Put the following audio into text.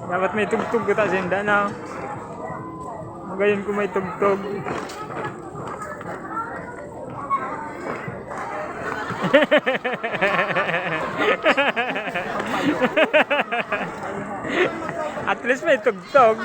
Dapat may tugtog ko ta sinda na. Magayon ko may tugtog. At least may tugtog.